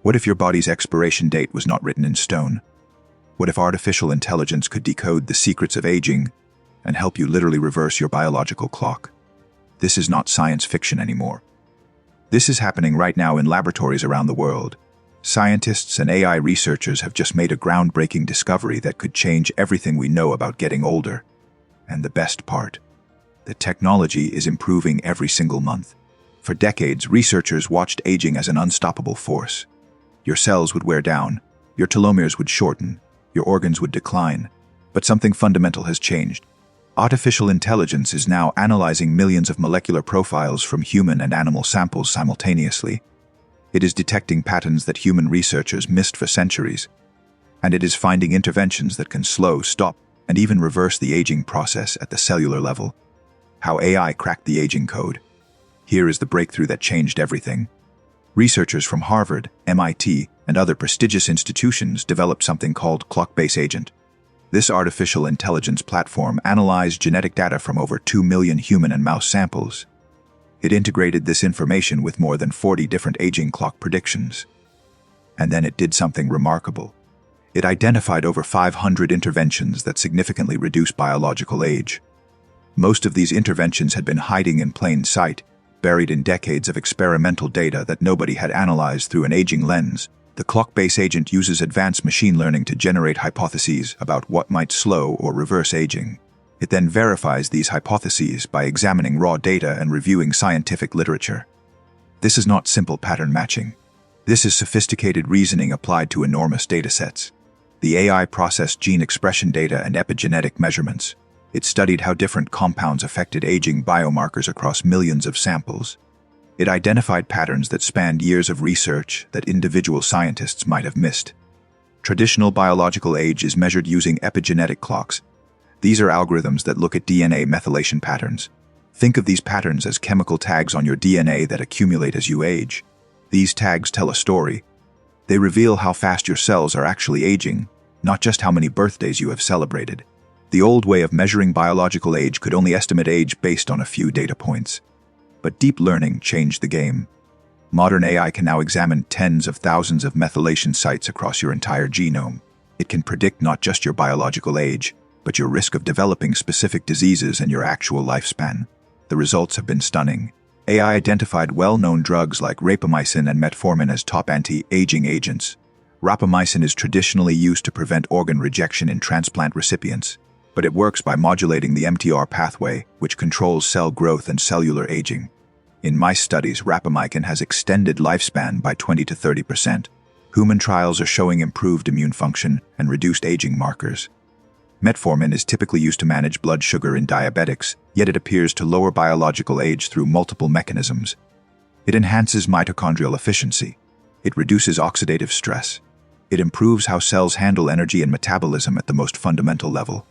What if your body's expiration date was not written in stone? What if artificial intelligence could decode the secrets of aging and help you literally reverse your biological clock? This is not science fiction anymore. This is happening right now in laboratories around the world. Scientists and AI researchers have just made a groundbreaking discovery that could change everything we know about getting older. And the best part, the technology is improving every single month. For decades, researchers watched aging as an unstoppable force. Your cells would wear down, your telomeres would shorten, your organs would decline, but something fundamental has changed. Artificial intelligence is now analyzing millions of molecular profiles from human and animal samples simultaneously. It is detecting patterns that human researchers missed for centuries, and it is finding interventions that can slow, stop, and even reverse the aging process at the cellular level. How AI cracked the aging code. Here is the breakthrough that changed everything. Researchers from Harvard, MIT, and other prestigious institutions developed something called Clock-Based Agent. This artificial intelligence platform analyzed genetic data from over 2 million human and mouse samples. It integrated this information with more than 40 different aging clock predictions. And then it did something remarkable. It identified over 500 interventions that significantly reduce biological age. Most of these interventions had been hiding in plain sight, buried in decades of experimental data that nobody had analyzed through an aging lens. The clock-based agent uses advanced machine learning to generate hypotheses about what might slow or reverse aging. It then verifies these hypotheses by examining raw data and reviewing scientific literature. This is not simple pattern matching. This is sophisticated reasoning applied to enormous datasets. The AI processed gene expression data and epigenetic measurements. It studied how different compounds affected aging biomarkers across millions of samples. It identified patterns that spanned years of research that individual scientists might have missed. Traditional biological age is measured using epigenetic clocks. These are algorithms that look at DNA methylation patterns. Think of these patterns as chemical tags on your DNA that accumulate as you age. These tags tell a story. They reveal how fast your cells are actually aging, not just how many birthdays you have celebrated. The old way of measuring biological age could only estimate age based on a few data points. But deep learning changed the game. Modern AI can now examine tens of thousands of methylation sites across your entire genome. It can predict not just your biological age, but your risk of developing specific diseases and your actual lifespan. The results have been stunning. AI identified well-known drugs like rapamycin and metformin as top anti-aging agents. Rapamycin is traditionally used to prevent organ rejection in transplant recipients, but it works by modulating the mTOR pathway, which controls cell growth and cellular aging. In mice studies, rapamycin has extended lifespan by 20 to 30%. Human trials are showing improved immune function and reduced aging markers. Metformin is typically used to manage blood sugar in diabetics, yet it appears to lower biological age through multiple mechanisms. It enhances mitochondrial efficiency. It reduces oxidative stress. It improves how cells handle energy and metabolism at the most fundamental level.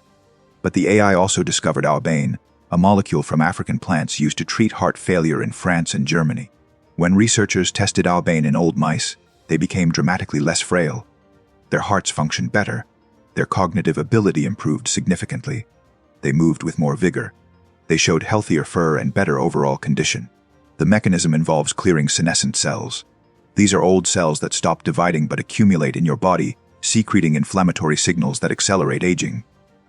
But the AI also discovered albane, a molecule from African plants used to treat heart failure in France and Germany. When researchers tested albane in old mice, they became dramatically less frail. Their hearts functioned better. Their cognitive ability improved significantly. They moved with more vigor. They showed healthier fur and better overall condition. The mechanism involves clearing senescent cells. These are old cells that stop dividing but accumulate in your body, secreting inflammatory signals that accelerate aging.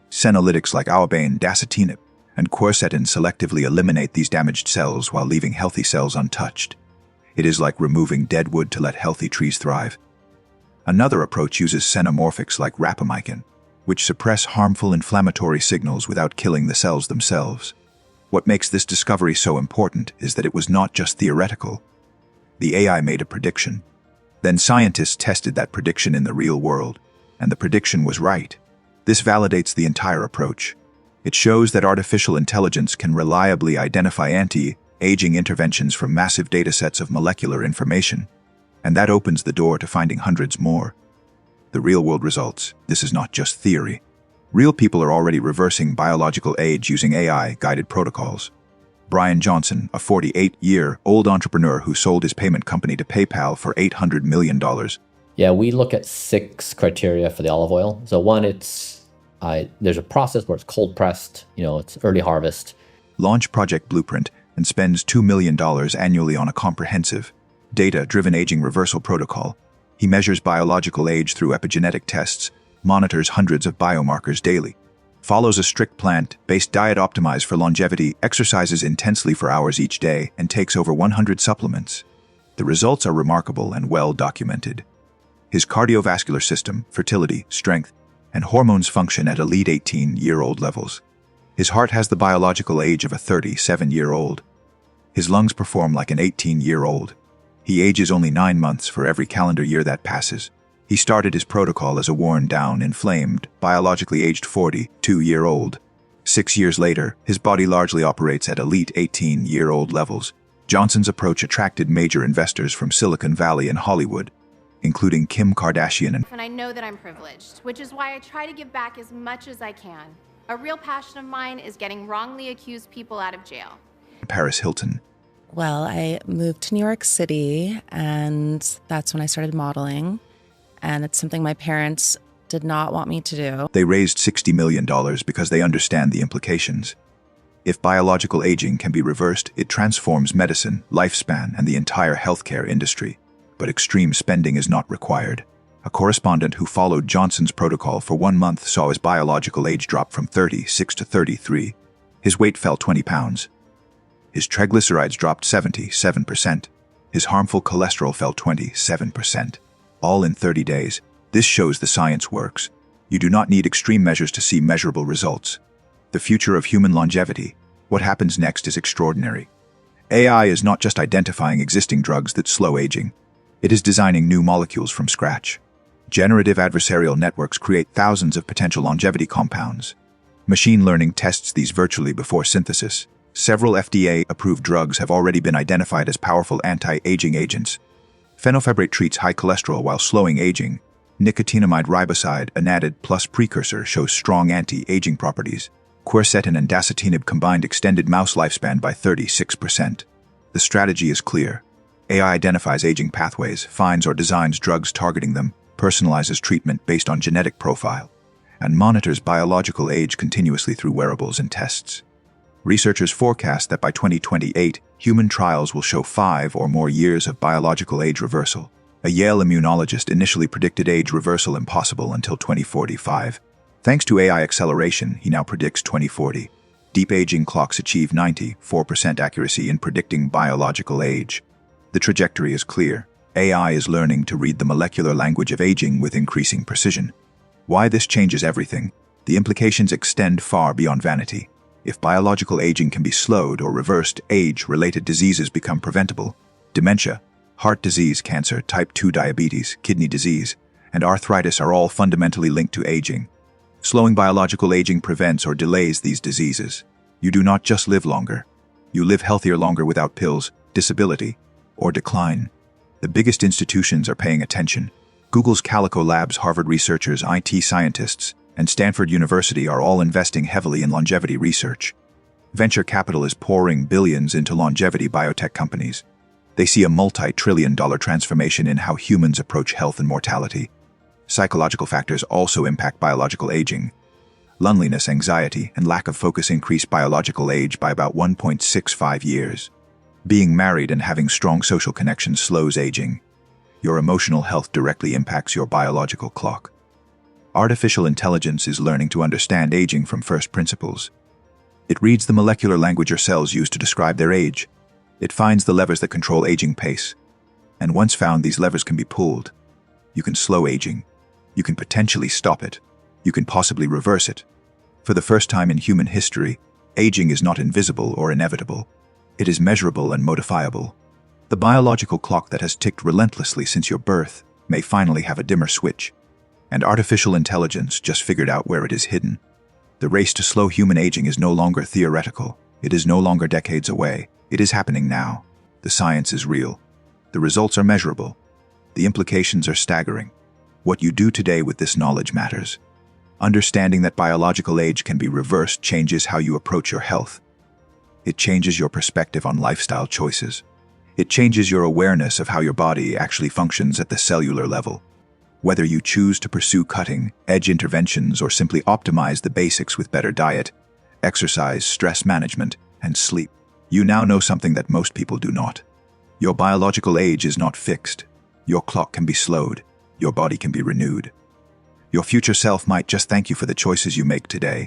Senolytics like albane, dasatinib, and quercetin selectively eliminate these damaged cells while leaving healthy cells untouched. It is like removing dead wood to let healthy trees thrive. Another approach uses xenomorphics like rapamycin, which suppress harmful inflammatory signals without killing the cells themselves. What makes this discovery so important is that it was not just theoretical. The AI made a prediction. Then scientists tested that prediction in the real world, and the prediction was right. This validates the entire approach. It shows that artificial intelligence can reliably identify anti-aging interventions from massive datasets of molecular information, and that opens the door to finding hundreds more. The real-world results. This is not just theory. Real people are already reversing biological age using AI-guided protocols. Brian Johnson, a 48-year-old entrepreneur who sold his payment company to PayPal for $800 million. Yeah, we look at 6 criteria for the olive oil. So one, there's a process where it's cold pressed, it's early harvest. Launch Project Blueprint and spends $2 million annually on a comprehensive, data-driven aging reversal protocol. He measures biological age through epigenetic tests, monitors hundreds of biomarkers daily, follows a strict plant-based diet optimized for longevity, exercises intensely for hours each day, and takes over 100 supplements. The results are remarkable and well documented. His cardiovascular system, fertility, strength, and hormones function at elite 18-year-old levels. His heart has the biological age of a 37-year-old. His lungs perform like an 18-year-old. He ages only 9 months for every calendar year that passes. He started his protocol as a worn-down, inflamed, biologically aged 42-year-old. 6 years later, his body largely operates at elite 18-year-old levels. Johnson's approach attracted major investors from Silicon Valley and Hollywood, including Kim Kardashian And I know that I'm privileged, which is why I try to give back as much as I can. A real passion of mine is getting wrongly accused people out of jail. Paris Hilton. Well, I moved to New York City, and that's when I started modeling. And it's something my parents did not want me to do. They raised $60 million because they understand the implications. If biological aging can be reversed, it transforms medicine, lifespan, and the entire healthcare industry. But extreme spending is not required. A correspondent who followed Johnson's protocol for 1 month saw his biological age drop from 36 to 33. His weight fell 20 pounds. His triglycerides dropped 77%. His harmful cholesterol fell 27%. All in 30 days. This shows the science works. You do not need extreme measures to see measurable results. The future of human longevity. What happens next is extraordinary. AI is not just identifying existing drugs that slow aging. It is designing new molecules from scratch. Generative adversarial networks create thousands of potential longevity compounds. Machine learning tests these virtually before synthesis. Several FDA-approved drugs have already been identified as powerful anti-aging agents. Fenofibrate treats high cholesterol while slowing aging. Nicotinamide riboside, an added plus precursor, shows strong anti-aging properties. Quercetin and dasatinib combined extended mouse lifespan by 36%. The strategy is clear. AI identifies aging pathways, finds or designs drugs targeting them, personalizes treatment based on genetic profile, and monitors biological age continuously through wearables and tests. Researchers forecast that by 2028, human trials will show 5 or more years of biological age reversal. A Yale immunologist initially predicted age reversal impossible until 2045. Thanks to AI acceleration, he now predicts 2040. Deep aging clocks achieve 94% accuracy in predicting biological age. The trajectory is clear. AI is learning to read the molecular language of aging with increasing precision. Why this changes everything? The implications extend far beyond vanity. If biological aging can be slowed or reversed, age-related diseases become preventable. Dementia, heart disease, cancer, type 2 diabetes, kidney disease, and arthritis are all fundamentally linked to aging. Slowing biological aging prevents or delays these diseases. You do not just live longer. You live healthier longer without pills, disability, or decline. The biggest institutions are paying attention. Google's Calico Labs, Harvard researchers, IT scientists, and Stanford University are all investing heavily in longevity research. Venture capital is pouring billions into longevity biotech companies. They see a multi-trillion-dollar transformation in how humans approach health and mortality. Psychological factors also impact biological aging. Loneliness, anxiety, and lack of focus increase biological age by about 1.65 years. Being married and having strong social connections slows aging. Your emotional health directly impacts your biological clock. Artificial intelligence is learning to understand aging from first principles. It reads the molecular language your cells use to describe their age. It finds the levers that control aging pace. And once found, these levers can be pulled. You can slow aging. You can potentially stop it. You can possibly reverse it. For the first time in human history, aging is not invisible or inevitable. It is measurable and modifiable. The biological clock that has ticked relentlessly since your birth may finally have a dimmer switch. And artificial intelligence just figured out where it is hidden. The race to slow human aging is no longer theoretical. It is no longer decades away. It is happening now. The science is real. The results are measurable. The implications are staggering. What you do today with this knowledge matters. Understanding that biological age can be reversed changes how you approach your health. It changes your perspective on lifestyle choices. It changes your awareness of how your body actually functions at the cellular level. Whether you choose to pursue cutting-edge interventions or simply optimize the basics with better diet, exercise, stress management, and sleep, you now know something that most people do not. Your biological age is not fixed. Your clock can be slowed. Your body can be renewed. Your future self might just thank you for the choices you make today.